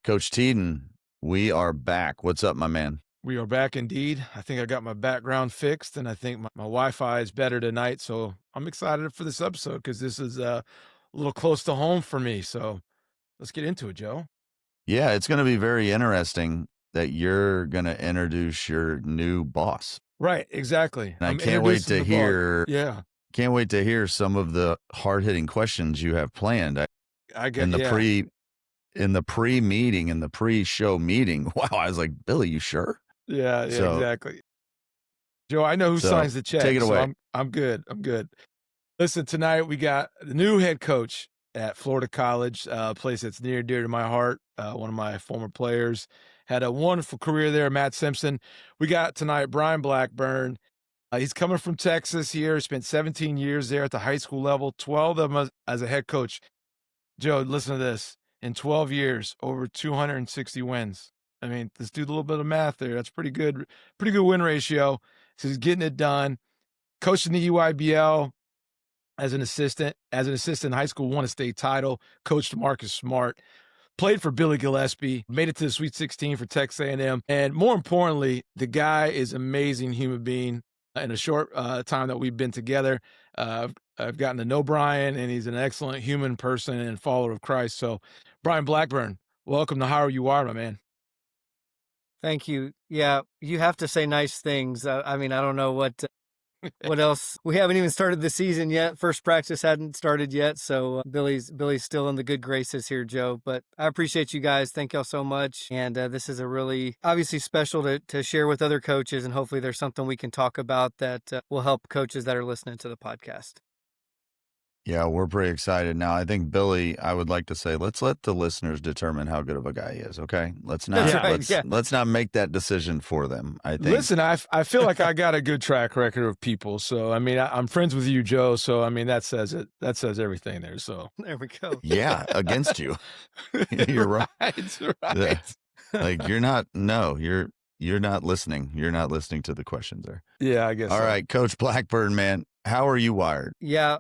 Coach Teeden, we are back. What's up, my man? We are back indeed. I think I got my background fixed, and I think my Wi-Fi is better tonight. So I'm excited for this episode because this is a little close to home for me. So let's get into it, Joe. Yeah, it's going to be very interesting that you're going to introduce your new boss. Right, exactly. And I I'm can't wait introducing to the boss. hear Yeah, some of the hard-hitting questions you have planned. I In get. the Yeah, pre-meeting, in the pre-show meeting. Wow, I was like, "Billy, you sure?" yeah, So, exactly. Joe, I know who so signs the take check, it so away. I'm good. I'm good. Listen, tonight we got the new head coach at Florida College, a place that's near and dear to my heart. One of my former players had a wonderful career there, Matt Simpson. We got tonight Brian Blackburn. He's coming from Texas here, spent 17 years there at the high school level, 12 of them as a head coach. Joe, listen to this. In 12 years, over 260 wins. I mean, let's do a little bit of math there. That's pretty good win ratio. So he's getting it done. Coaching the EYBL, as an assistant in high school, won a state title, coached Marcus Smart, played for Billy Gillespie, made it to the Sweet 16 for Texas A&M, and more importantly, the guy is an amazing human being. In a short time that we've been together, I've gotten to know Brian, and he's an excellent human person and follower of Christ. So, Brian Blackburn, welcome to How You Are, my man. Thank you. Yeah, you have to say nice things. I mean, I don't know what else. We haven't even started the season yet. First practice hadn't started yet, so Billy's still in the good graces here, Joe. But I appreciate you guys. Thank y'all so much. And this is a really obviously special to share with other coaches, and hopefully there's something we can talk about that will help coaches that are listening to the podcast. Yeah, we're pretty excited now. I think Billy, I would like to say, let's let the listeners determine how good of a guy he is. Okay, let's That's not right. Yeah. let's not make that decision for them. I think. Listen, I feel like I got a good track record of people. So, I mean, I'm friends with you, Joe. So, I mean, that says it. That says everything there. So, There we go. Yeah, against you. You're right. Right. Like you're not. No, you're not listening. You're not listening to the questions there. Yeah, I guess All so. right, Coach Blackburn, man, how are you wired? Yeah.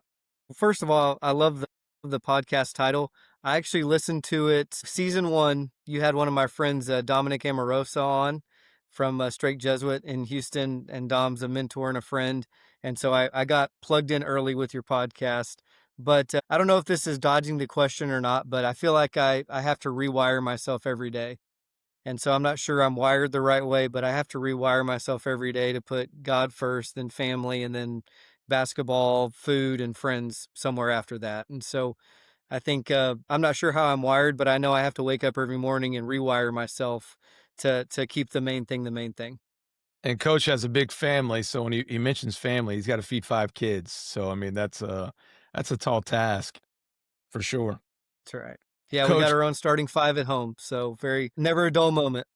First of all, I love the podcast title. I actually listened to it. Season 1, you had one of my friends, Dominic Amorosa, on from Straight Jesuit in Houston, and Dom's a mentor and a friend. And so I got plugged in early with your podcast. But I don't know if this is dodging the question or not, but I feel like I have to rewire myself every day. And so I'm not sure I'm wired the right way, but I have to rewire myself every day to put God first, then family, and then basketball, food, and friends somewhere after that. And so I think I'm not sure how I'm wired, but I know I have to wake up every morning and rewire myself to keep the main thing the main thing. And Coach has a big family, so when he mentions family, he's got to feed 5 kids. So I mean, that's a tall task for sure. That's right. Yeah, we got Coach, our own starting 5 at home, so never a dull moment.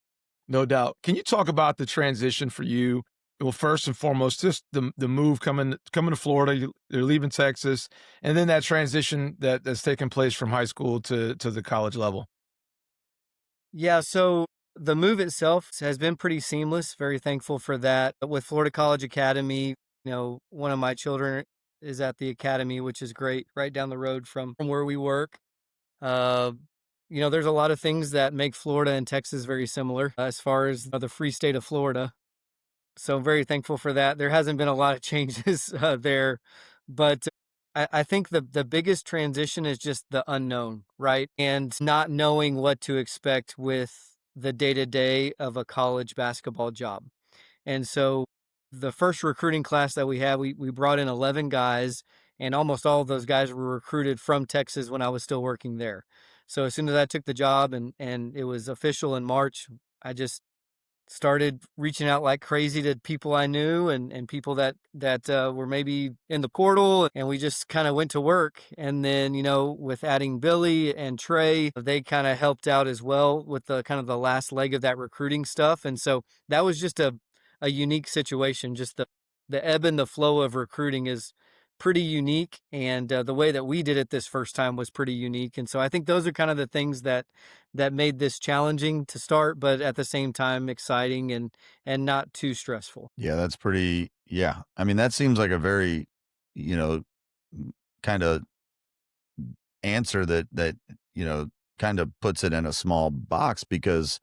no doubt. Can you talk about the transition for you? Well, first and foremost, just the move coming to Florida. You're leaving Texas, and then that transition that's taken place from high school to the college level. Yeah, so the move itself has been pretty seamless. Very thankful for that. With Florida College Academy, one of my children is at the academy, which is great, right down the road from where we work. Uh, there's a lot of things that make Florida and Texas very similar as far as the free state of Florida. So I'm very thankful for that. There hasn't been a lot of changes there, but I think the biggest transition is just the unknown, right? And not knowing what to expect with the day-to-day of a college basketball job. And so the first recruiting class that we had, we brought in 11 guys, and almost all of those guys were recruited from Texas when I was still working there. So as soon as I took the job and it was official in March, I just started reaching out like crazy to people I knew and people that were maybe in the portal, and we just kind of went to work. And then, with adding Billy and Trey, they kind of helped out as well with the kind of the last leg of that recruiting stuff. And so that was just a unique situation. Just the ebb and the flow of recruiting is pretty unique, and the way that we did it this first time was pretty unique. And so I think those are kind of the things that made this challenging to start, but at the same time exciting and not too stressful. Yeah, that's pretty. Yeah, I mean that seems like a very, kind of answer that kind of puts it in a small box because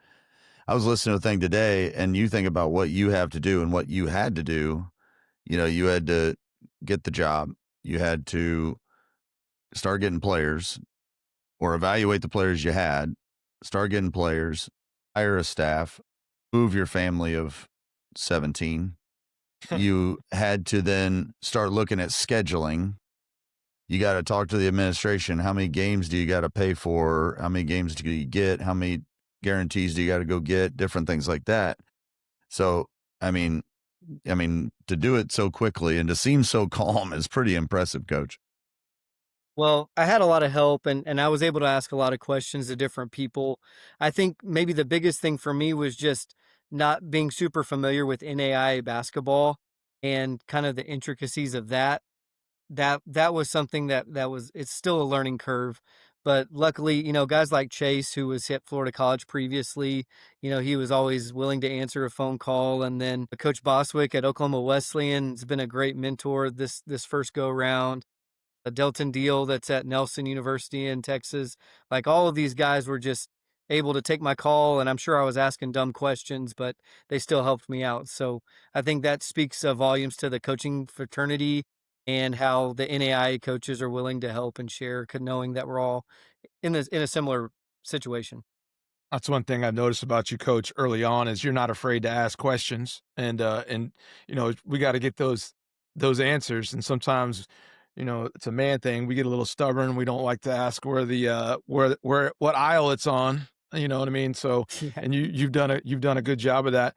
I was listening to a thing today and you think about what you have to do and what you had to do. You had to get the job. You had to start getting players or evaluate the players you had, start getting players, hire a staff, move your family of 17. You had to then start looking at scheduling. You got to talk to the administration. How many games do you got to pay for? How many games do you get? How many guarantees do you got to go get? Different things like that. So, I mean, to do it so quickly and to seem so calm is pretty impressive, Coach. Well, I had a lot of help and I was able to ask a lot of questions to different people. I think maybe the biggest thing for me was just not being super familiar with NAIA basketball and kind of the intricacies of that. That was something that was it's still a learning curve. But luckily, guys like Chase, who was at Florida College previously, he was always willing to answer a phone call. And then Coach Boswick at Oklahoma Wesleyan has been a great mentor this first go round. Delton Deal that's at Nelson University in Texas. Like all of these guys were just able to take my call, and I'm sure I was asking dumb questions, but they still helped me out. So I think that speaks volumes to the coaching fraternity and how the NAIA coaches are willing to help and share, knowing that we're all in a similar situation. That's one thing I've noticed about you, coach, early on is you're not afraid to ask questions, and we got to get those answers. And sometimes, it's a man thing. We get a little stubborn. We don't like to ask where the where what aisle it's on. You know what I mean? So, Yeah. and you've done a good job of that.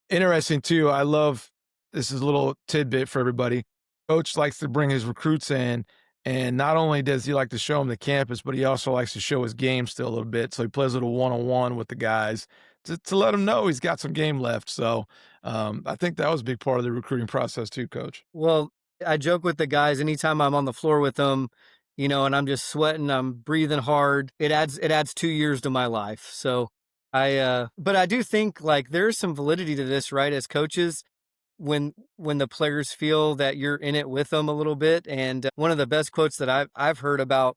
Interesting too. I love this is a little tidbit for everybody. Coach likes to bring his recruits in, and not only does he like to show them the campus, but he also likes to show his game still a little bit. So he plays a little one-on-one with the guys to let them know he's got some game left. So I think that was a big part of the recruiting process too, Coach. Well, I joke with the guys anytime I'm on the floor with them, and I'm just sweating, I'm breathing hard. It adds 2 years to my life. So but I do think like there's some validity to this, right? As coaches, when the players feel that you're in it with them a little bit. And one of the best quotes that I've heard about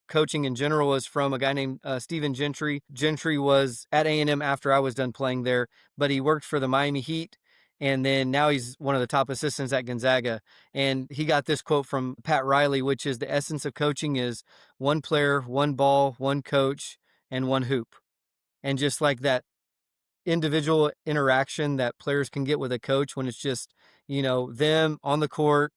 coaching in general is from a guy named Stephen Gentry. Gentry was at A&M after I was done playing there, but he worked for the Miami Heat. And then now he's one of the top assistants at Gonzaga. And he got this quote from Pat Riley, which is the essence of coaching is one player, one ball, one coach, and one hoop. And just like that individual interaction that players can get with a coach when it's just, them on the court.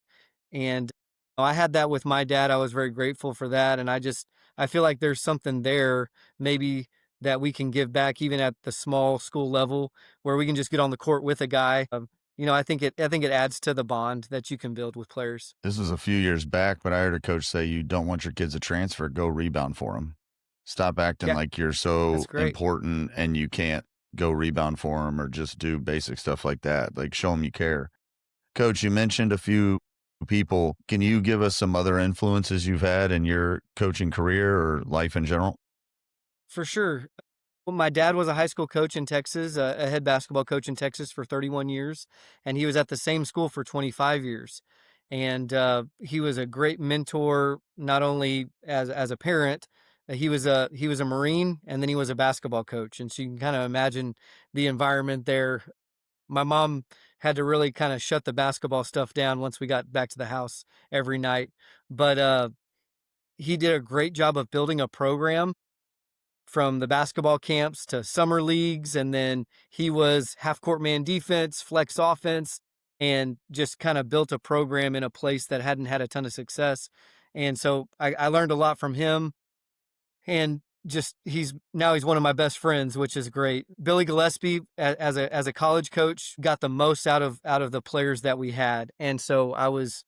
And I had that with my dad. I was very grateful for that. And I feel like there's something there maybe that we can give back even at the small school level where we can just get on the court with a guy. I think it adds to the bond that you can build with players. This was a few years back, but I heard a coach say, you don't want your kids to transfer, go rebound for them. Stop acting Yeah, like you're so that's great. important and you can't go rebound for them or just do basic stuff like that. Like show them you care. Coach, you mentioned a few people. Can you give us some other influences you've had in your coaching career or life in general? For sure. Well, my dad was a high school coach in Texas, a head basketball coach in Texas for 31 years, and he was at the same school for 25 years. And he was a great mentor, not only as a parent. He was a Marine, and then he was a basketball coach, and so you can kind of imagine the environment there. My mom had to really kind of shut the basketball stuff down once we got back to the house every night. But he did a great job of building a program from the basketball camps to summer leagues. And then he was half court man defense, flex offense, and just kind of built a program in a place that hadn't had a ton of success. And so I learned a lot from him. And just he's one of my best friends, which is great. Billy Gillespie, as a college coach, got the most out of the players that we had. And so I was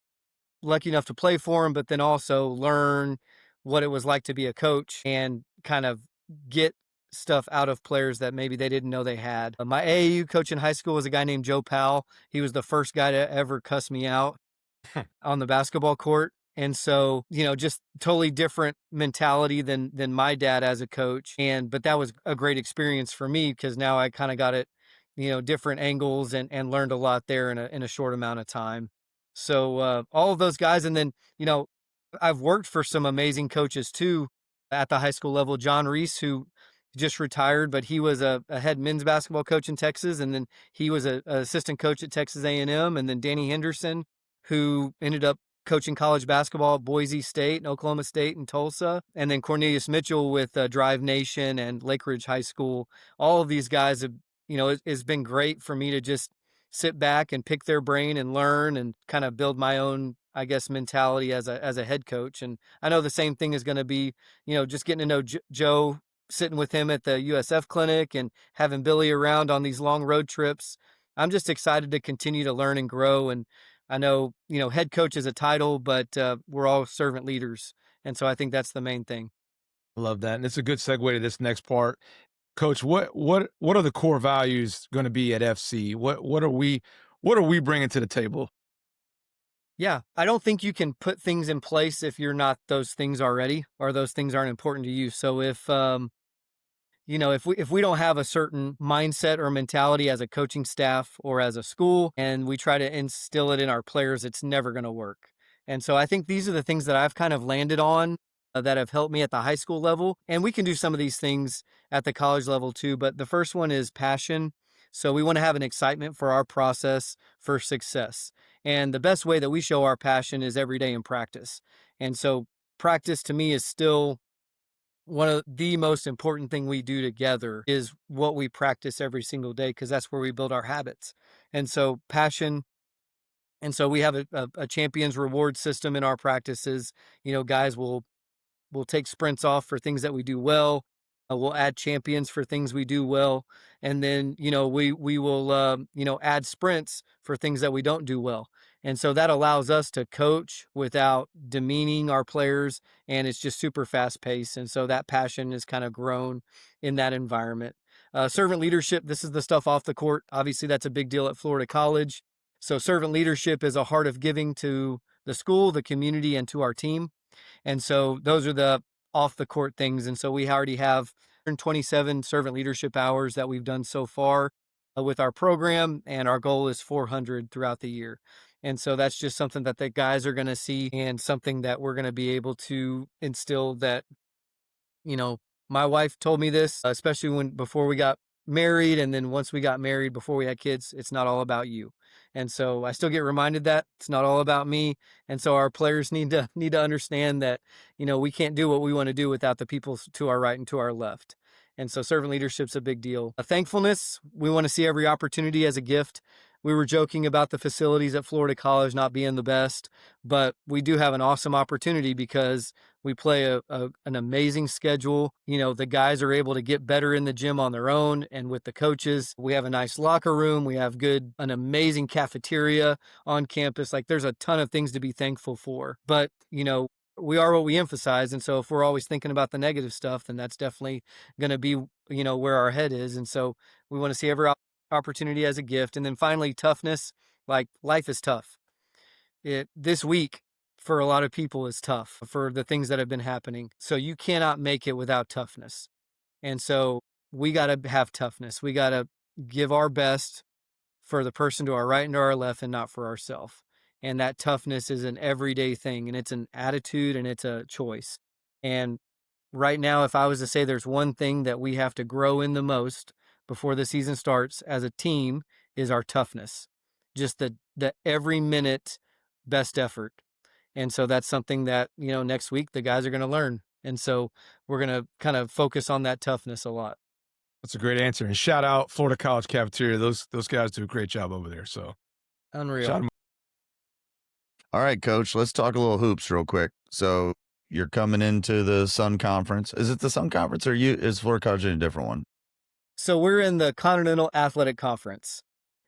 lucky enough to play for him, but then also learn what it was like to be a coach and kind of get stuff out of players that maybe they didn't know they had. My AAU coach in high school was a guy named Joe Powell. He was the first guy to ever cuss me out on the basketball court. And so, just totally different mentality than my dad as a coach. But that was a great experience for me because now I kind of got it, different angles and learned a lot there in a short amount of time. So all of those guys. And then, I've worked for some amazing coaches too. at the high school level. John Reese, who just retired, but he was a head men's basketball coach in Texas, and then he was a assistant coach at Texas A&M. And then Danny Henderson, who ended up coaching college basketball at Boise State and Oklahoma State and Tulsa. And then Cornelius Mitchell with Drive Nation and Lake Ridge High School. All of these guys have, it's been great for me to just sit back and pick their brain and learn and kind of build my own, I guess, mentality as a head coach. And I know the same thing is going to be, just getting to know Joe, sitting with him at the USF clinic and having Billy around on these long road trips. I'm just excited to continue to learn and grow. And I know, head coach is a title, but we're all servant leaders. And so I think that's the main thing. I love that. And it's a good segue to this next part. Coach, what are the core values going to be at FC? What are we bringing to the table? Yeah, I don't think you can put things in place if you're not those things already, or those things aren't important to you. So if if we don't have a certain mindset or mentality as a coaching staff or as a school, and we try to instill it in our players, it's never going to work. And so I think these are the things that I've kind of landed on that have helped me at the high school level. And we can do some of these things at the college level too. But the first one is passion. So we want to have an excitement for our process for success. And the best way that we show our passion is every day in practice. And so practice to me is still one of the most important thing we do together is what we practice every single day, because that's where we build our habits. And so passion. And so we have a champions reward system in our practices. Guys will take sprints off for things that we do well. We'll add champions for things we do well. And then, we will, add sprints for things that we don't do well. And so that allows us to coach without demeaning our players. And it's just super fast paced. And so that passion is kind of grown in that environment. Servant leadership, this is the stuff off the court. Obviously, that's a big deal at Florida College. So servant leadership is a heart of giving to the school, the community, and to our team. And so those are the off the court things. And so we already have 127 servant leadership hours that we've done so far with our program. And our goal is 400 throughout the year. And so that's just something that the guys are going to see, and something that we're going to be able to instill that, my wife told me this, especially before we got married. And then once we got married, before we had kids, it's not all about you. And so I still get reminded that it's not all about me. And so our players need to understand that, we can't do what we want to do without the people to our right and to our left. And so servant leadership's a big deal. Thankfulness, we want to see every opportunity as a gift. We were joking about the facilities at Florida College not being the best, but we do have an awesome opportunity because we play an amazing schedule. The guys are able to get better in the gym on their own and with the coaches. We have a nice locker room. We have an amazing cafeteria on campus. Like, there's a ton of things to be thankful for. But, we are what we emphasize. And so if we're always thinking about the negative stuff, then that's definitely going to be, where our head is. And so we want to see every opportunity as a gift. And then finally, toughness. Like, life is tough. This week for a lot of people is tough for the things that have been happening. So you cannot make it without toughness. And so we got to have toughness. We got to give our best for the person to our right and to our left, and not for ourselves. And that toughness is an everyday thing, and it's an attitude, and it's a choice. And right now, if I was to say there's one thing that we have to grow in the most before the season starts as a team, is our toughness. Just the every minute best effort. And so that's something that, next week the guys are going to learn. And so we're going to kind of focus on that toughness a lot. That's a great answer. And shout out Florida College Cafeteria. Those guys do a great job over there. So unreal. All right, Coach, let's talk a little hoops real quick. So you're coming into the Sun Conference. Is it the Sun Conference, or is Florida College in a different one? So we're in the Continental Athletic Conference.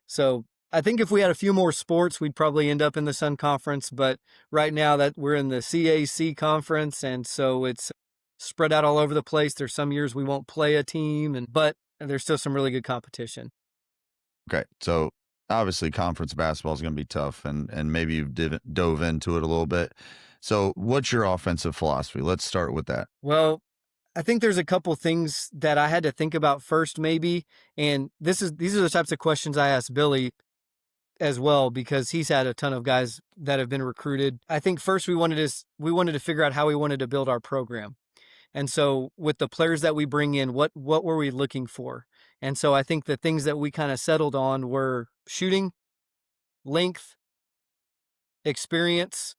So I think if we had a few more sports, we'd probably end up in the Sun Conference. But right now that we're in the CAC Conference, and so it's spread out all over the place. There's some years we won't play a team, but there's still some really good competition. Okay, so obviously conference basketball is going to be tough, and maybe you've dove into it a little bit. So what's your offensive philosophy? Let's start with that. Well, I think there's a couple things that I had to think about first, maybe. And these are the types of questions I asked Billy as well, because he's had a ton of guys that have been recruited. I think first we wanted to figure out how we wanted to build our program. And so with the players that we bring in, what were we looking for? And so I think the things that we kind of settled on were shooting, length, experience,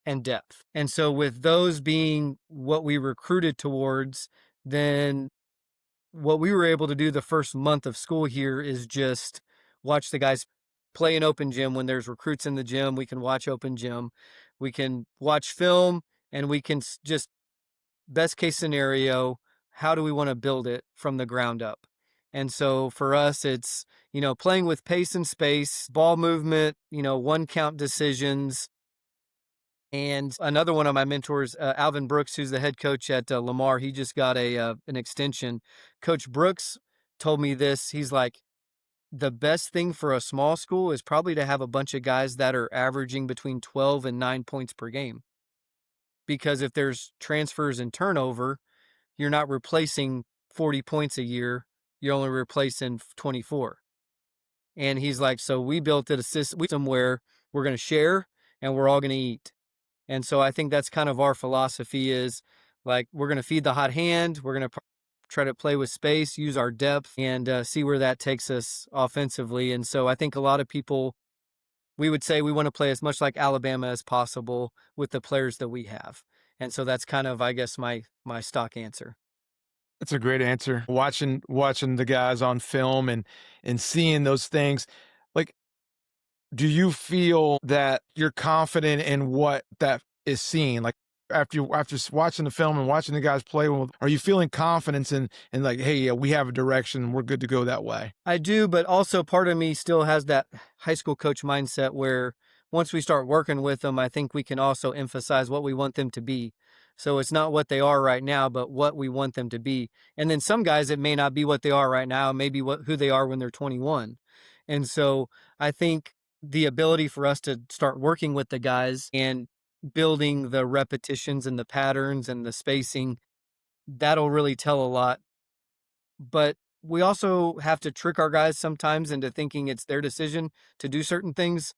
and depth. And so with those being what we recruited towards, then what we were able to do the first month of school here is just watch the guys play in open gym. When there's recruits in the gym, we can watch open gym. We can watch film, and we can just, best case scenario, how do we want to build it from the ground up? And so for us, it's, playing with pace and space, ball movement, one count decisions. And another one of my mentors, Alvin Brooks, who's the head coach at Lamar, he just got an extension. Coach Brooks told me this. He's like, the best thing for a small school is probably to have a bunch of guys that are averaging between 12 and 9 points per game. Because if there's transfers and turnover, you're not replacing 40 points a year. You're only replacing 24. And he's like, so we built a system where we're going to share and we're all going to eat. And so I think that's kind of our philosophy is like, we're going to feed the hot hand. We're going to try to play with space, use our depth, and see where that takes us offensively. And so I think a lot of people, we would say we want to play as much like Alabama as possible with the players that we have. And so that's kind of, I guess, my stock answer. That's a great answer. Watching the guys on film and seeing those things, like, do you feel that you're confident in what that is seen? Like after watching the film and watching the guys play, are you feeling confidence in like, hey, yeah, we have a direction, we're good to go that way? I do, but also part of me still has that high school coach mindset where once we start working with them, I think we can also emphasize what we want them to be. So it's not what they are right now, but what we want them to be. And then some guys, it may not be what they are right now, maybe who they are when they're 21. And so I think the ability for us to start working with the guys and building the repetitions and the patterns and the spacing, that'll really tell a lot. But we also have to trick our guys sometimes into thinking it's their decision to do certain things,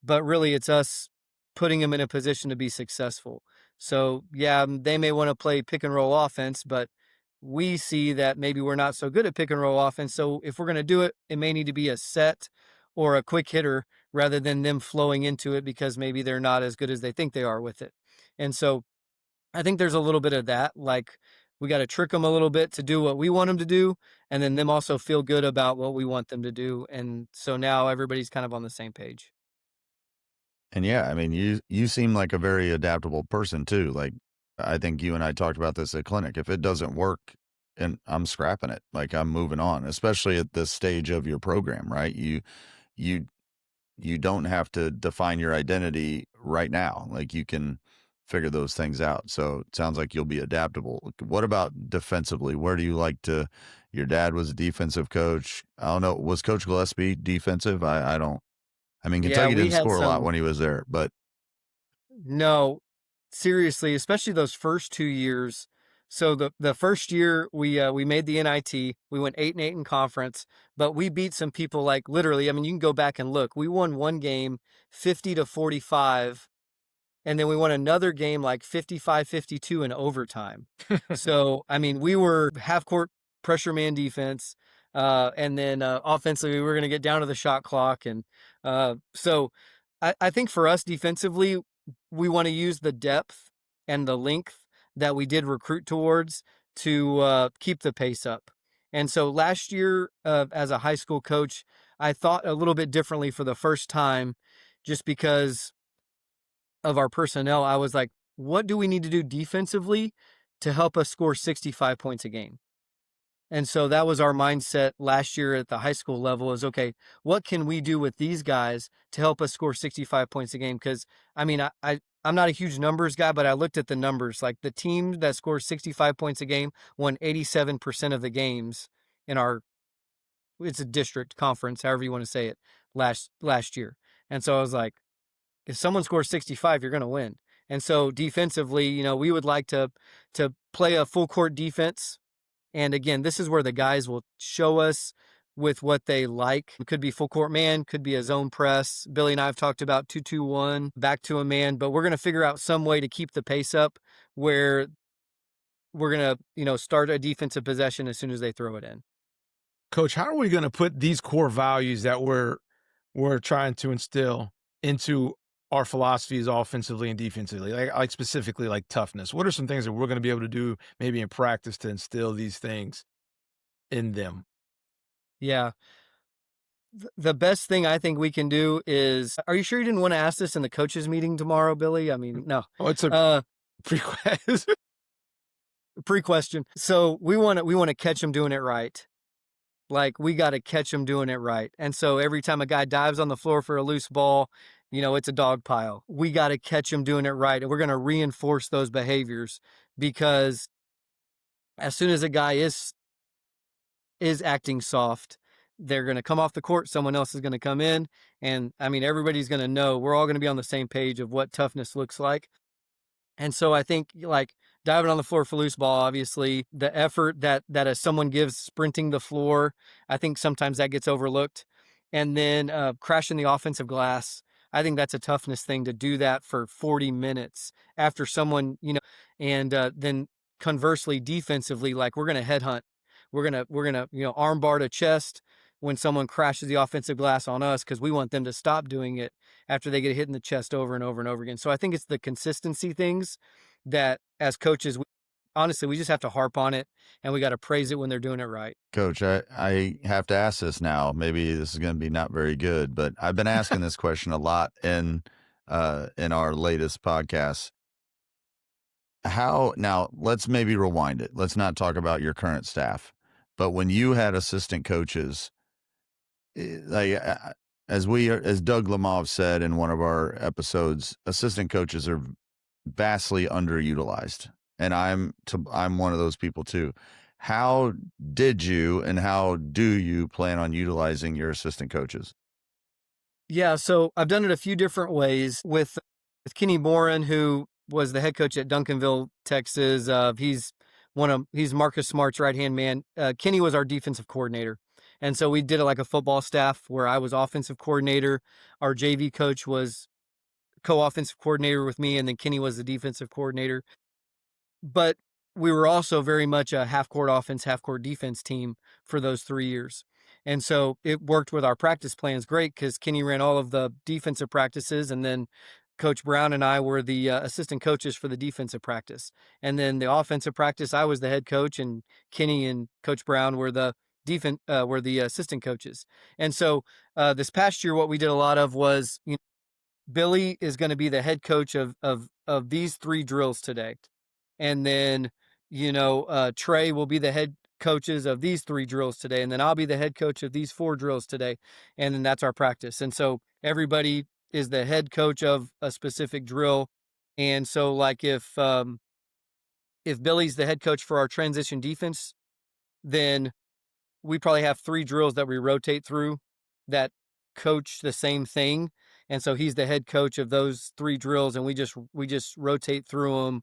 but really it's us putting them in a position to be successful. So yeah, they may want to play pick and roll offense, but we see that maybe we're not so good at pick and roll offense. So if we're going to do it, it may need to be a set or a quick hitter rather than them flowing into it because maybe they're not as good as they think they are with it. And so I think there's a little bit of that. Like we got to trick them a little bit to do what we want them to do, and then them also feel good about what we want them to do. And so now everybody's kind of on the same page. And yeah, I mean, you seem like a very adaptable person too. Like I think you and I talked about this at clinic. If it doesn't work, and I'm scrapping it, like I'm moving on, especially at this stage of your program, right? You you don't have to define your identity right now. Like you can figure those things out. So it sounds like you'll be adaptable. What about defensively? Where do you like to, your dad was a defensive coach. I don't know. Was Coach Gillespie defensive? I don't, I mean, Yeah, Kentucky we didn't had score a lot some. when he was there, but No, seriously, especially those first 2 years. So the first year we made the NIT, we went 8-8 in conference, but we beat some people like literally, I mean, you can go back and look. We won one game 50-45, and then we won another game like 55-52 in overtime. So, I mean, we were half court pressure man defense. And then offensively, we were going to get down to the shot clock. And so I think for us defensively, we want to use the depth and the length that we did recruit towards to keep the pace up. And so last year, as a high school coach, I thought a little bit differently for the first time just because of our personnel. I was like, what do we need to do defensively to help us score 65 points a game? And so that was our mindset last year at the high school level is, okay, what can we do with these guys to help us score 65 points a game? Because, I mean, I'm not a huge numbers guy, but I looked at the numbers. Like the team that scores 65 points a game won 87% of the games in it's a district conference, however you want to say it, last year. And so I was like, if someone scores 65, you're going to win. And so defensively, we would like to play a full court defense. And again, this is where the guys will show us with what they like. It could be full court man, could be a zone press. Billy and I have talked about 2-2-1, back to a man, but we're going to figure out some way to keep the pace up where we're going to, start a defensive possession as soon as they throw it in. Coach, how are we going to put these core values that we're trying to instill into our philosophies offensively and defensively, like specifically like toughness? What are some things that we're going to be able to do maybe in practice to instill these things in them? Yeah. The best thing I think we can do is, are you sure you didn't want to ask this in the coaches meeting tomorrow, Billy? I mean, no. Oh, it's a Uh, pre-quest. Pre-question. So we want to catch them doing it right. Like, we got to catch them doing it right. And so every time a guy dives on the floor for a loose ball, it's a dog pile. We got to catch them doing it right. And we're going to reinforce those behaviors, because as soon as a guy is acting soft, they're going to come off the court. Someone else is going to come in. And I mean, everybody's going to know, we're all going to be on the same page of what toughness looks like. And so I think, like, diving on the floor for loose ball, obviously the effort that as someone gives sprinting the floor, I think sometimes that gets overlooked. And then crashing the offensive glass, I think that's a toughness thing, to do that for 40 minutes after someone, and then conversely defensively, like, we're going to headhunt. We're gonna armbar to chest when someone crashes the offensive glass on us, because we want them to stop doing it after they get hit in the chest over and over and over again. So I think it's the consistency things that, as coaches, honestly, we just have to harp on it, and we got to praise it when they're doing it right. Coach, I have to ask this now. Maybe this is going to be not very good, but I've been asking this question a lot in our latest podcast. How now? Let's maybe rewind it. Let's not talk about your current staff, but when you had assistant coaches, like as Doug Lemov said in one of our episodes, assistant coaches are vastly underutilized, and I'm one of those people too. How did you and how do you plan on utilizing your assistant coaches? Yeah, so I've done it a few different ways with Kenny Morin, who was the head coach at Duncanville, Texas. He's Marcus Smart's right hand man. Kenny was our defensive coordinator, and so we did it like a football staff, where I was offensive coordinator. Our JV coach was co-offensive coordinator with me, and then Kenny was the defensive coordinator. But we were also very much a half-court offense, half-court defense team for those 3 years. And so it worked with our practice plans great, because Kenny ran all of the defensive practices, and then Coach Brown and I were the assistant coaches for the defensive practice. And then the offensive practice, I was the head coach, and Kenny and Coach Brown were the assistant coaches. And so this past year, what we did a lot of was, Billy is going to be the head coach of these 3 drills today. And then, Trey will be the head coaches of these 3 drills today. And then I'll be the head coach of these 4 drills today. And then that's our practice. And so everybody is the head coach of a specific drill. And so, like, if Billy's the head coach for our transition defense, then we probably have 3 drills that we rotate through that coach the same thing. And so he's the head coach of those 3 drills, and we just rotate through them,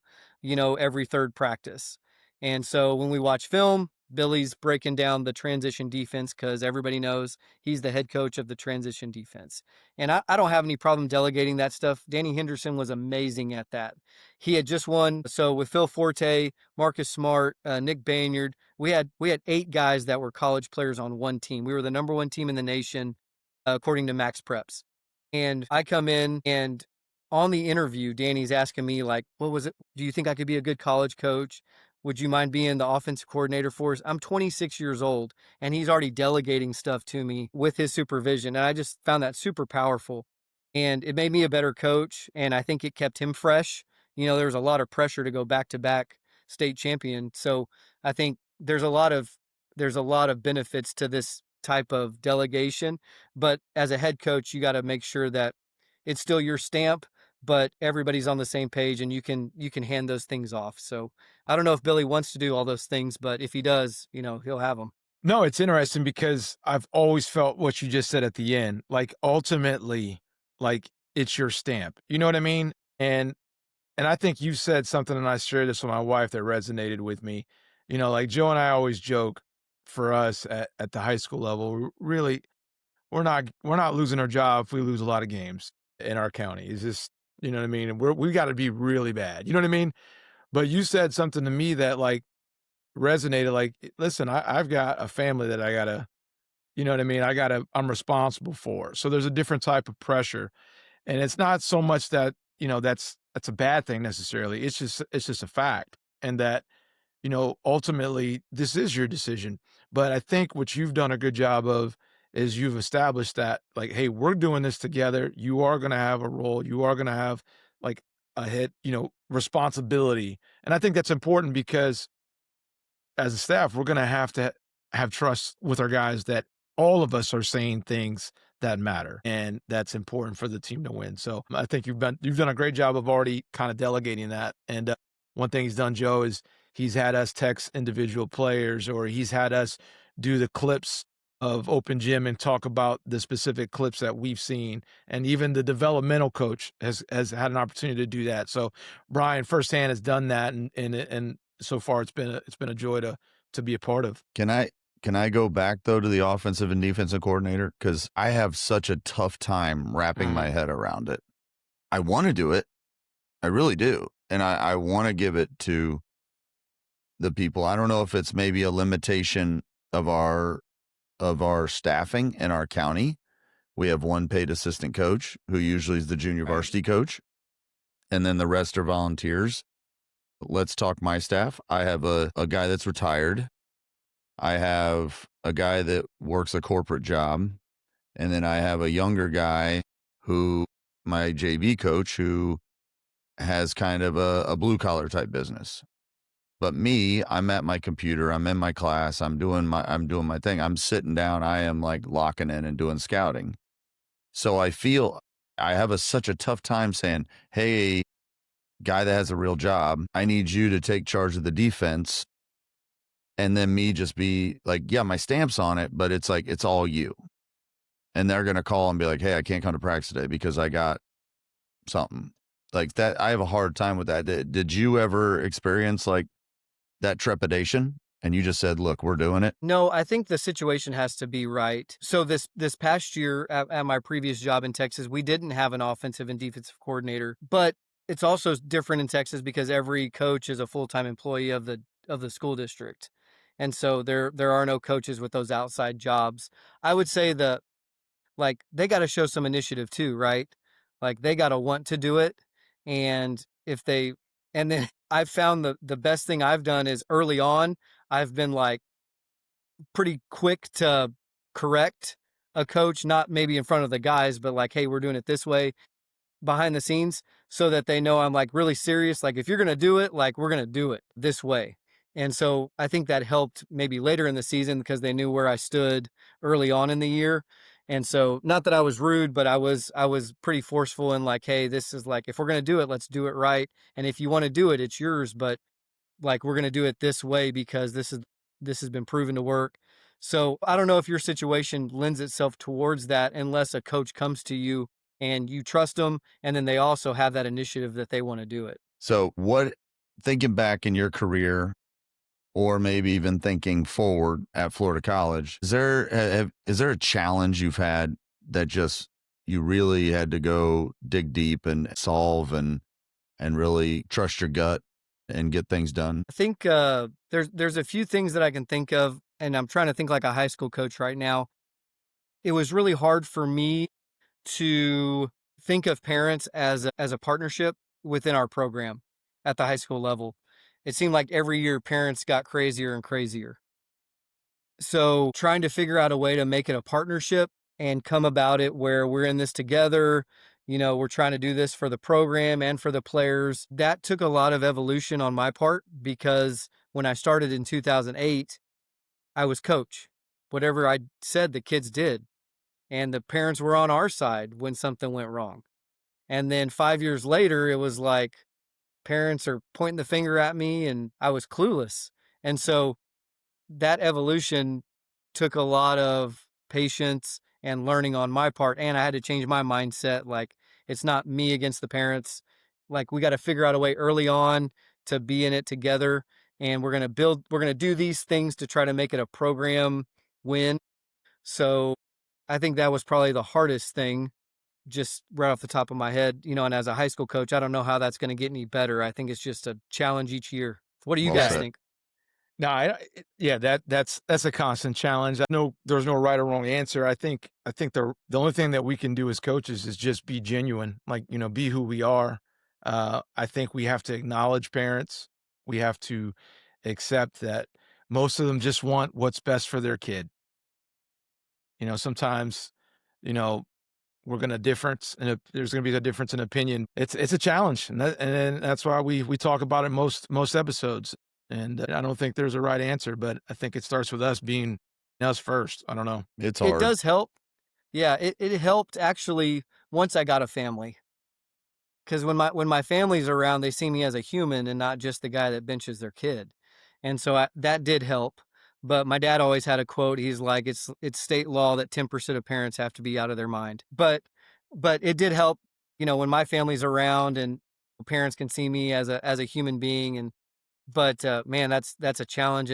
every third practice. And so when we watch film, Billy's breaking down the transition defense, because everybody knows he's the head coach of the transition defense. And I don't have any problem delegating that stuff. Danny Henderson was amazing at that. He had just won. So with Phil Forte, Marcus Smart, Nick Banyard, we had 8 guys that were college players on one team. We were the number 1 team in the nation, according to Max Preps. And I come in, and on the interview, Danny's asking me, like, what was it? Do you think I could be a good college coach? Would you mind being the offensive coordinator for us? I'm 26 years old, and he's already delegating stuff to me with his supervision. And I just found that super powerful. And it made me a better coach, and I think it kept him fresh. There was a lot of pressure to go back-to-back state champion. So I think there's a lot of benefits to this type of delegation. But as a head coach, you got to make sure that it's still your stamp, but everybody's on the same page, and you can hand those things off. So I don't know if Billy wants to do all those things, but if he does, he'll have them. No, it's interesting, because I've always felt what you just said at the end. Like, ultimately, like, it's your stamp. You know what I mean? And I think you said something, and I shared this with my wife, that resonated with me. Like, Joe and I always joke, for us at the high school level, really, we're not losing our job if we lose a lot of games in our county. It's just, you know what I mean? We got to be really bad. You know what I mean? But you said something to me that, like, resonated, like, listen, I've got a family that I gotta, you know what I mean? I'm responsible for. So there's a different type of pressure. And it's not so much that, that's a bad thing necessarily. It's just a fact. And that, ultimately this is your decision. But I think what you've done a good job of is you've established that, like, hey, we're doing this together. You are gonna have a role. You are gonna have, like, a hit, responsibility. And I think that's important because as a staff, we're gonna have to have trust with our guys that all of us are saying things that matter, and that's important for the team to win. So I think you've done a great job of already kind of delegating that. And one thing he's done, Joe, is he's had us text individual players, or he's had us do the clips of open gym and talk about the specific clips that we've seen. And even the developmental coach has had an opportunity to do that. So Brian firsthand has done that, and so far it's been a joy to be a part of. Can I go back though to the offensive and defensive coordinator? Because I have such a tough time wrapping my head around it. I want to do it. I really do. And I want to give it to the people. I don't know if it's maybe a limitation of our staffing in our county. We have one paid assistant coach who usually is the junior varsity coach, and then the rest are volunteers. Let's talk my staff. I have a guy that's retired. I have a guy that works a corporate job. And then I have a younger guy my JV coach, who has kind of a blue collar type business. But me, I'm at my computer, I'm in my class, I'm doing my thing. I'm sitting down, I am like locking in and doing scouting. So I feel I have such a tough time saying, hey, guy that has a real job, I need you to take charge of the defense. And then me just be like, yeah, my stamp's on it, but it's like, it's all you. And they're going to call and be like, hey, I can't come to practice today because I got something like that. I have a hard time with that. Did you ever experience like that trepidation? And you just said, look, we're doing it. No, I think the situation has to be right. So this past year at my previous job in Texas, we didn't have an offensive and defensive coordinator, but it's also different in Texas because every coach is a full-time employee of the school district. And so there are no coaches with those outside jobs. I would say like they got to show some initiative too, right? Like they got to want to do it. And and then I've found the best thing I've done is early on, I've been like pretty quick to correct a coach, not maybe in front of the guys, but like, hey, we're doing it this way behind the scenes so that they know I'm like really serious. Like if you're going to do it, like we're going to do it this way. And so I think that helped maybe later in the season because they knew where I stood early on in the year. And so not that I was rude, but I was pretty forceful and like, hey, this is like, if we're going to do it, let's do it right. And if you want to do it, it's yours, but like we're going to do it this way because this has been proven to work. So I don't know if your situation lends itself towards that unless a coach comes to you and you trust them, and then they also have that initiative that they want to do it. So thinking back in your career, or maybe even thinking forward at Florida College, is there a challenge you've had that just you really had to go dig deep and solve and really trust your gut and get things done? I think there's a few things that I can think of, and I'm trying to think like a high school coach right now. It was really hard for me to think of parents as a partnership within our program at the high school level. It seemed like every year parents got crazier and crazier. So trying to figure out a way to make it a partnership and come about it where we're in this together, we're trying to do this for the program and for the players. That took a lot of evolution on my part because when I started in 2008, I was coach. Whatever I said, the kids did. And the parents were on our side when something went wrong. And then 5 years later, it was like parents are pointing the finger at me and I was clueless. And so that evolution took a lot of patience and learning on my part. And I had to change my mindset. Like, it's not me against the parents. Like, we got to figure out a way early on to be in it together. And we're going to do these things to try to make it a program win. So I think that was probably the hardest thing just right off the top of my head, and as a high school coach, I don't know how that's going to get any better. I think it's just a challenge each year. What do you Well guys Yeah. said. think? No, yeah, that's a constant challenge. There's no right or wrong answer. I think the only thing that we can do as coaches is just be genuine, like, be who we are. I think we have to acknowledge parents. We have to accept that most of them just want what's best for their kid. Sometimes, you know, we're gonna difference and there's gonna be a difference in opinion. It's a challenge, and then that's why we talk about it most episodes. And I don't think there's a right answer, but I think it starts with us being us first. I don't know. It's It hard. does help. Yeah, it helped actually once I got a family. Because when my family's around, they see me as a human and not just the guy that benches their kid, and so that did help. But my dad always had a quote. He's like, "It's state law that 10% of parents have to be out of their mind." But it did help, when my family's around and parents can see me as a human being. But man, that's a challenge,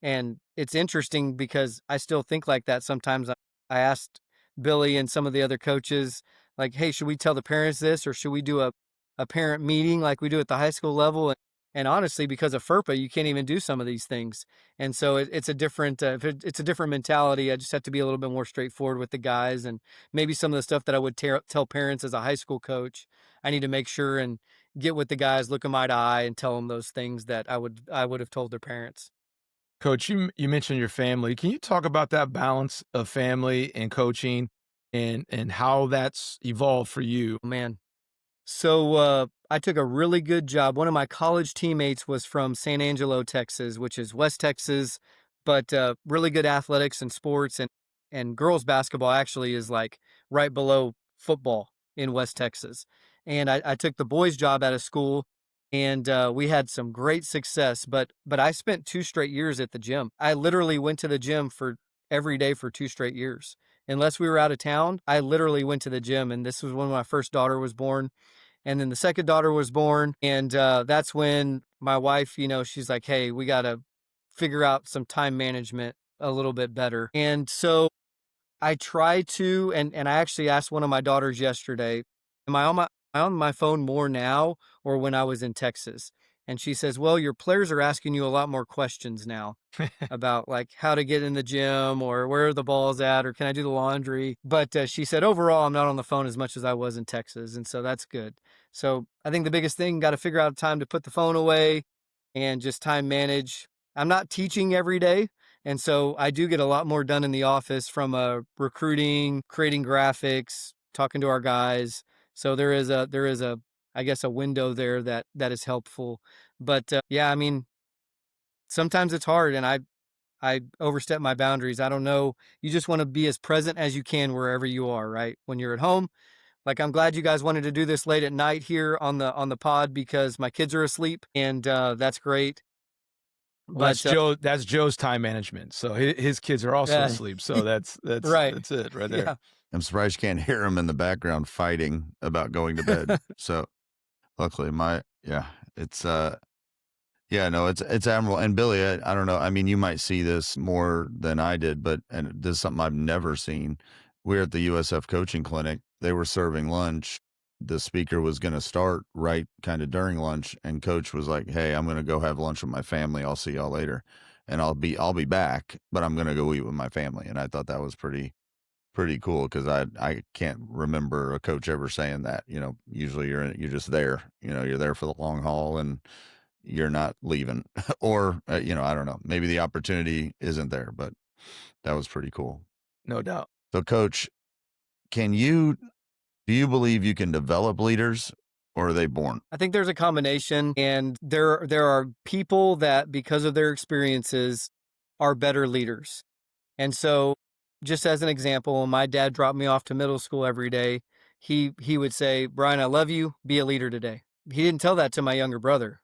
and it's interesting because I still think like that sometimes. I asked Billy and some of the other coaches, like, hey, should we tell the parents this, or should we do a parent meeting like we do at the high school level? And honestly, because of FERPA, you can't even do some of these things, and so it's a different it's a different mentality. I just have to be a little bit more straightforward with the guys, and maybe some of the stuff that I would tell parents as a high school coach, I need to make sure and get with the guys, look them eye to eye, and tell them those things that I would have told their parents. Coach, you mentioned your family. Can you talk about that balance of family and coaching, and how that's evolved for you? Man, so I took a really good job. One of my college teammates was from San Angelo, Texas, which is West Texas, but really good athletics and sports, and girls basketball actually is like right below football in West Texas. And I took the boys' job at a school, and we had some great success. But I spent 2 straight years at the gym. I literally went to the gym for every day for 2 straight years. Unless we were out of town, I literally went to the gym, and this was when my first daughter was born, and then the second daughter was born, and that's when my wife, she's like, "Hey, we got to figure out some time management a little bit better." And so I try to, and I actually asked one of my daughters yesterday, "Am I on my phone more now or when I was in Texas?" And she says, "Well, your players are asking you a lot more questions now about like how to get in the gym or where are the balls at or can I do the laundry." But she said, overall, I'm not on the phone as much as I was in Texas. And so that's good. So I think the biggest thing, got to figure out a time to put the phone away and just time manage. I'm not teaching every day. And so I do get a lot more done in the office from recruiting, creating graphics, talking to our guys. So there is a I guess a window there that is helpful. But yeah, I mean, sometimes it's hard, and I overstep my boundaries. I don't know. You just want to be as present as you can wherever you are, right? When you're at home, like I'm glad you guys wanted to do this late at night here on the pod because my kids are asleep, and that's great. Well, But That's Joe's time management. So his kids are also uh, asleep. So that's that's right, that's it right there. yeah. I'm surprised you can't hear them in the background fighting about going to bed. So luckily yeah, it's, yeah, no, it's admirable. And Billy, I don't know. I mean, you might see this more than I did, but and this is something I've never seen. We're at the USF coaching clinic. They were serving lunch. The speaker was going to start right kind of during lunch, and coach was like, "Hey, I'm going to go have lunch with my family. I'll see y'all later, and I'll be back, but I'm going to go eat with my family." And I thought that was pretty cool because I can't remember a coach ever saying that. Usually you're just there. You're there for the long haul, and you're not leaving or I don't know, maybe the opportunity isn't there, but that was pretty cool. No doubt. So coach, do you believe you can develop leaders, or are they born? I think there's a combination, and there are people that because of their experiences are better leaders. And so, just as an example, when my dad dropped me off to middle school every day, he would say, "Brian, I love you. Be a leader today." He didn't tell that to my younger brother.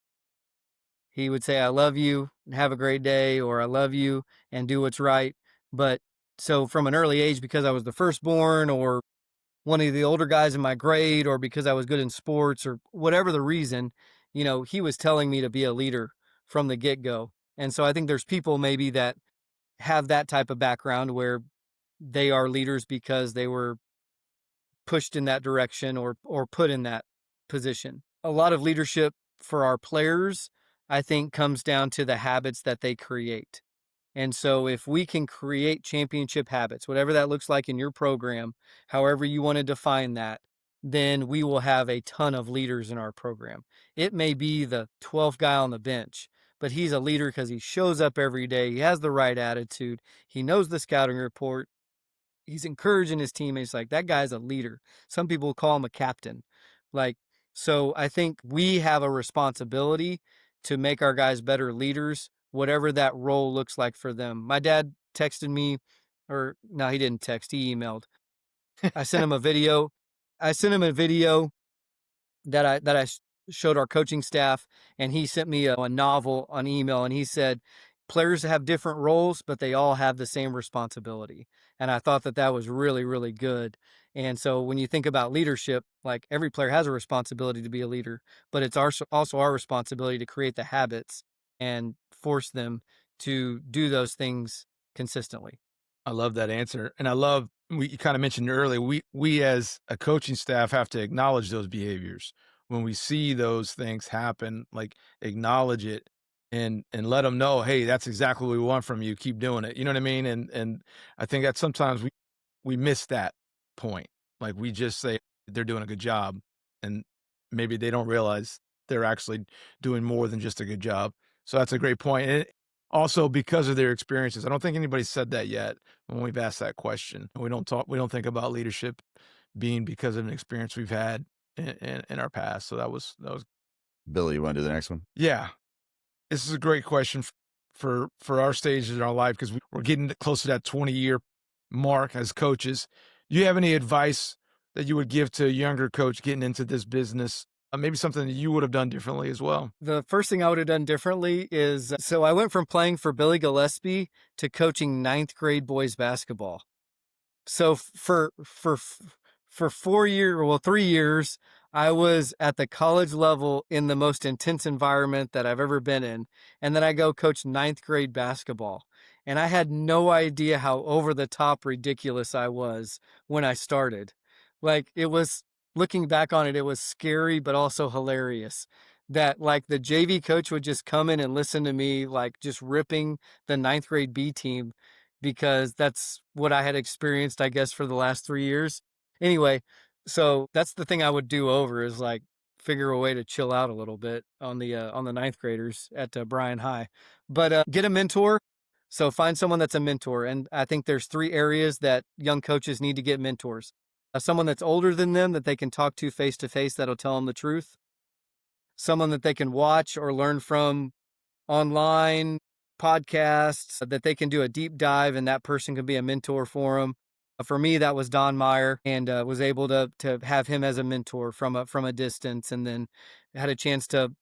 He would say, "I love you and have a great day," or "I love you and do what's right." But so from an early age, because I was the firstborn or one of the older guys in my grade, or because I was good in sports or whatever the reason, he was telling me to be a leader from the get go. And so I think there's people maybe that have that type of background where they are leaders because they were pushed in that direction or put in that position. A lot of leadership for our players, I think, comes down to the habits that they create. And so if we can create championship habits, whatever that looks like in your program, however you want to define that, then we will have a ton of leaders in our program. It may be the 12th guy on the bench, but he's a leader because he shows up every day. He has the right attitude. He knows the scouting report. He's encouraging his teammates. Like, that guy's a leader. Some people call him a captain. Like, so I think we have a responsibility to make our guys better leaders, whatever that role looks like for them. My dad texted me, or no, he didn't text, he emailed. I sent him a video. I sent him a video that I showed our coaching staff, and he sent me a novel on email, and he said, players have different roles, but they all have the same responsibility. And I thought that that was really, really good. And so when you think about leadership, like, every player has a responsibility to be a leader, but it's also our responsibility to create the habits and force them to do those things consistently. I love that answer. And I love, you kind of mentioned earlier, we as a coaching staff have to acknowledge those behaviors. When we see those things happen, like, acknowledge it and let them know, hey, that's exactly what we want from you. Keep doing it. You know what I mean? And I think that sometimes we miss that point. Like, we just say they're doing a good job, and maybe they don't realize they're actually doing more than just a good job. So that's a great point. And also, because of their experiences, I don't think anybody said that yet when we've asked that question. We don't think about leadership being because of an experience we've had in our past. So that was Billy, you want to do the next one? yeah. This is a great question for our stages in our life, because we're getting close to that 20-year mark as coaches. Do you have any advice that you would give to a younger coach getting into this business? Maybe something that you would have done differently as well. The first thing I would have done differently is, so I went from playing for Billy Gillespie to coaching 9th grade boys basketball. So for 3 years, I was at the college level in the most intense environment that I've ever been in. And then I go coach 9th grade basketball. And I had no idea how over the top ridiculous I was when I started. Like, it was, looking back on it, it was scary, but also hilarious that, like, the JV coach would just come in and listen to me, like, just ripping the 9th grade B team, because that's what I had experienced, I guess, for the last 3 years. Anyway, so that's the thing I would do over, is, like, figure a way to chill out a little bit on the 9th graders at Bryan High. But get a mentor. So find someone that's a mentor. And I think there's 3 areas that young coaches need to get mentors. Someone that's older than them that they can talk to face that'll tell them the truth. Someone that they can watch or learn from online, podcasts, that they can do a deep dive, and that person can be a mentor for them. For me, that was Don Meyer, and was able to have him as a mentor from a distance, and then had a chance to,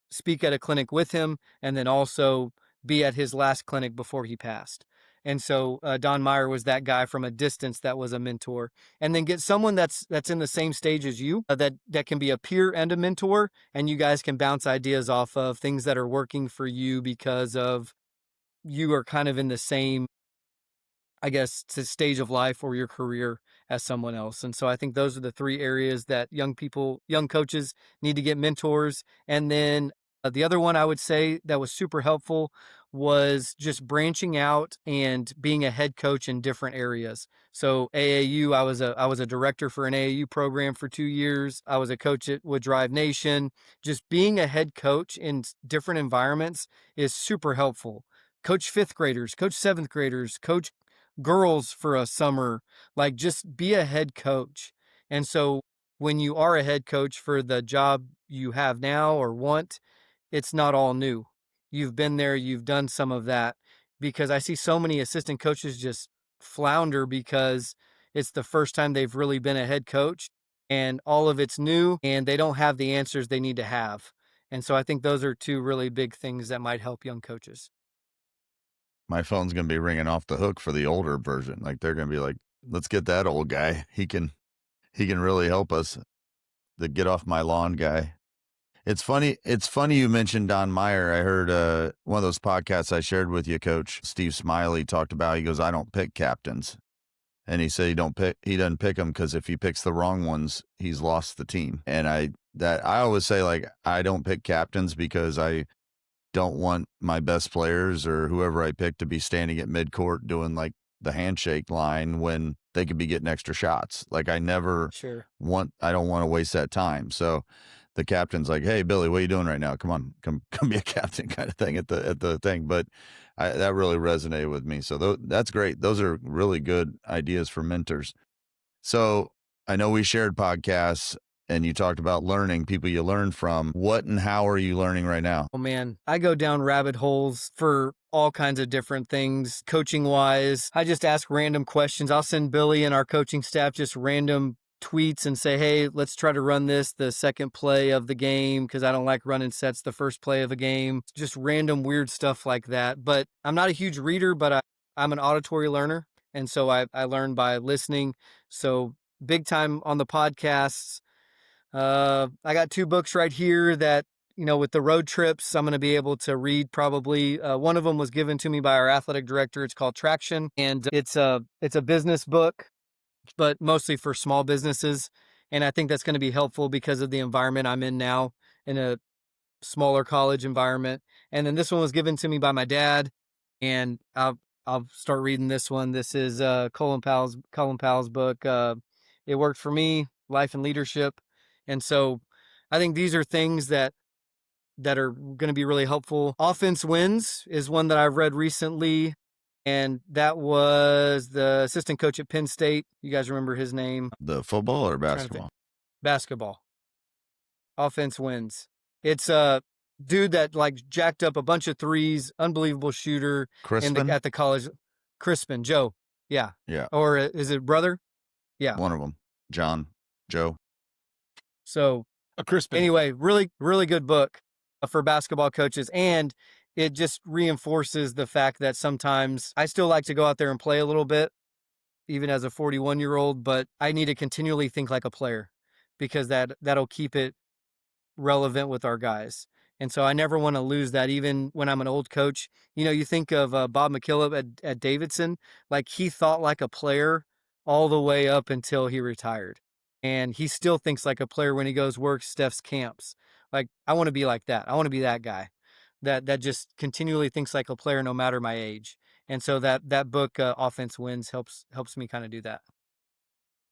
speak at a clinic with him, and then also be at his last clinic before he passed. And so Don Meyer was that guy from a distance that was a mentor. And then get someone that's in the same stage as you, that can be a peer and a mentor, and you guys can bounce ideas off of things that are working for you, because of you are kind of in the same, I guess, stage of life or your career as someone else. And so I think those are the 3 areas that young coaches need to get mentors. And then the other one I would say that was super helpful was just branching out and being a head coach in different areas. So AAU, I was a director for an AAU program for 2 years. I was a coach at Wood Drive Nation. Just being a head coach in different environments is super helpful. Coach 5th graders, coach 7th graders, coach girls for a summer, like, just be a head coach. And so when you are a head coach for the job you have now or want, it's not all new. You've been there, you've done some of that, because I see so many assistant coaches just flounder because it's the first time they've really been a head coach, and all of it's new, and they don't have the answers they need to have. And so I think those are 2 really big things that might help young coaches. My phone's going to be ringing off the hook for the older version. Like, they're going to be like, let's get that old guy. He can really help us. The get off my lawn guy. It's funny you mentioned Don Meyer. I heard one of those podcasts I shared with you, Coach Steve Smiley, talked about, he goes, I don't pick captains. And he said he doesn't pick them because if he picks the wrong ones, he's lost the team. And I always say, like, I don't pick captains because I don't want my best players or whoever I pick to be standing at midcourt doing like the handshake line when they could be getting extra shots. Like I don't want to waste that time. So the captain's like, "Hey, Billy, what are you doing right now? Come on, come be a captain," kind of thing at the thing. But that really resonated with me. So that's great. Those are really good ideas for mentors. So I know we shared podcasts and you talked about learning, people you learn from. What and how are you learning right now? Oh man, I go down rabbit holes for all kinds of different things, coaching wise. I just ask random questions. I'll send Billy and our coaching staff just random tweets and say, hey, let's try to run this the second play of the game because I don't like running sets the first play of a game. Just random weird stuff like that. But I'm not a huge reader, but I'm an auditory learner. And so I learn by listening. So big time on the podcasts. I got 2 books right here that, with the road trips, I'm going to be able to read probably. One of them was given to me by our athletic director. It's called Traction, and it's a business book, but mostly for small businesses. And I think that's going to be helpful because of the environment I'm in now, in a smaller college environment. And then this one was given to me by my dad, and I'll start reading this one. This is Colin Powell's book. It Worked for Me: Life and Leadership. And so I think these are things that are going to be really helpful. Offense Wins is one that I've read recently, and that was the assistant coach at Penn State. You guys remember his name? The football or basketball? Basketball. Offense Wins. It's a dude that like jacked up a bunch of threes, unbelievable shooter. Crispin? At the college. Crispin, Joe. Yeah. Yeah. Or is it brother? Yeah. One of them. John, Joe. So A Crispin. Anyway, really, really good book for basketball coaches. And it just reinforces the fact that sometimes I still like to go out there and play a little bit, even as a 41-year-old, but I need to continually think like a player because that'll keep it relevant with our guys. And so I never want to lose that, even when I'm an old coach. You think of Bob McKillop at Davidson, like he thought like a player all the way up until he retired. And he still thinks like a player when he goes work Steph's camps. Like, I want to be like that. I want to be that guy that just continually thinks like a player no matter my age. And so that book, Offense Wins, helps me kind of do that.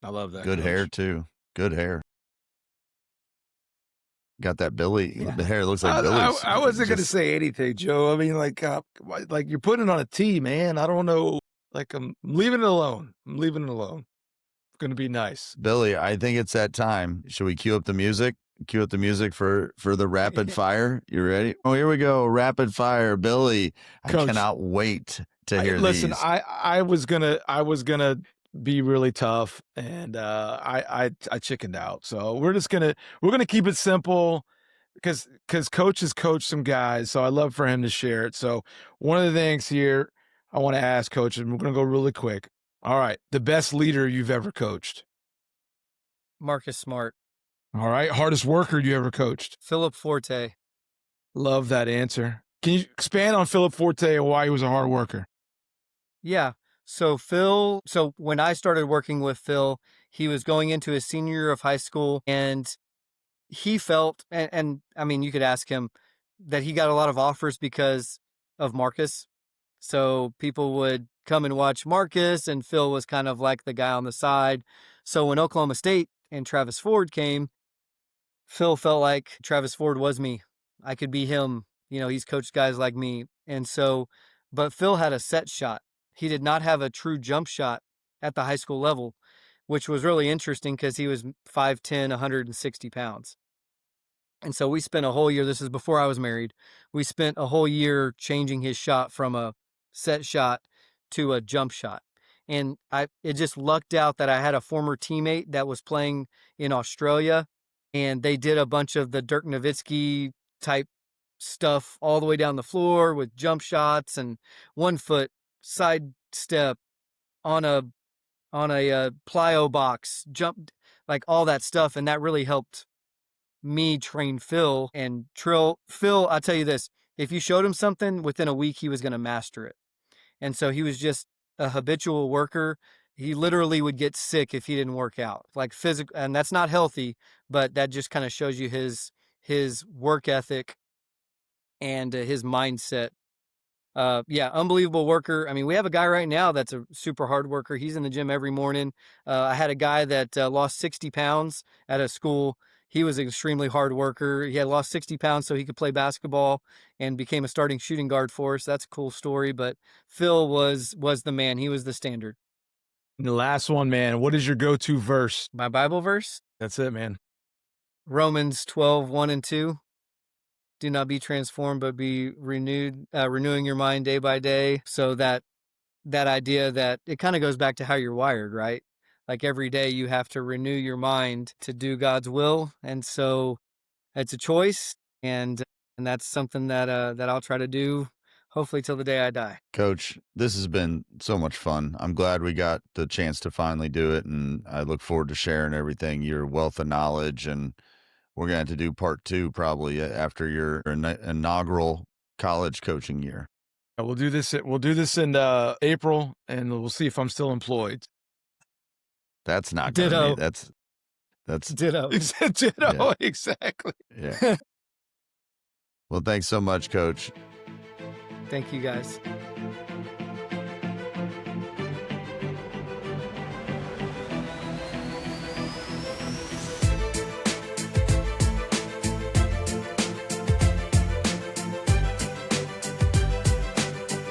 I love that. Good Coach. hair too. Good hair. Got that Billy. Yeah. The hair looks like Billy's. I wasn't going to say anything, Joe. I mean, like you're putting it on a tee, man. I don't know. Like, I'm leaving it alone. I'm leaving it alone. It's going to be nice. Billy, I think it's that time. Should we cue up the music? Cue up the music for the rapid fire. You ready? Oh, here we go. Rapid fire. Billy, Coach, I cannot wait to hear listen, these. I was gonna be really tough, and I chickened out. So we're gonna keep it simple because Coach has coached some guys, so I love for him to share it. So one of the things here I want to ask Coach, and we're gonna go really quick. All right, the best leader you've ever coached? Marcus Smart. All right, hardest worker you ever coached? Philip Forte. Love that answer. Can you expand on Philip Forte and why he was a hard worker? Yeah. So when I started working with Phil, he was going into his senior year of high school, and he felt, and I mean, you could ask him, that he got a lot of offers because of Marcus. So people would come and watch Marcus, and Phil was kind of like the guy on the side. So when Oklahoma State and Travis Ford came, Phil felt like Travis Ford was me. I could be him. He's coached guys like me. And so, but Phil had a set shot. He did not have a true jump shot at the high school level, which was really interesting because he was 5'10", 160 pounds. And so we spent a whole year, this is before I was married, we spent a whole year changing his shot from a set shot to a jump shot. And it just lucked out that I had a former teammate that was playing in Australia, and they did a bunch of the Dirk Nowitzki type stuff all the way down the floor with jump shots and 1 foot side step on a plyo box, jump, like all that stuff. And that really helped me train Phil and Phil. I'll tell you this, if you showed him something, within a week, he was going to master it. And so he was just a habitual worker. He literally would get sick if he didn't work out, like physical, and that's not healthy, but that just kind of shows you his work ethic and his mindset. Yeah, unbelievable worker. I mean, we have a guy right now that's a super hard worker. He's in the gym every morning. I had a guy that lost 60 pounds at a school. He was an extremely hard worker. He had lost 60 pounds so he could play basketball and became a starting shooting guard for us. That's a cool story. But Phil was the man. He was the standard. And the last one, man, what is your go-to verse? My Bible verse, That's it, man. Romans 12:1 and 2. Do not be transformed, but be renewed, renewing your mind day by day. So that idea that it kind of goes back to how you're wired, right? Like every day you have to renew your mind to do God's will. And so it's a choice. And that's something that I'll try to do hopefully till the day I die. Coach, this has been so much fun. I'm glad we got the chance to finally do it, and I look forward to sharing everything, your wealth of knowledge, and we're going to have to do part 2 probably after your inaugural college coaching year. We'll do this in April, and we'll see if I'm still employed. That's not Ditto. gonna be, that's Ditto. Ditto, Yeah. exactly. yeah. Well, thanks so much, Coach. Thank you guys.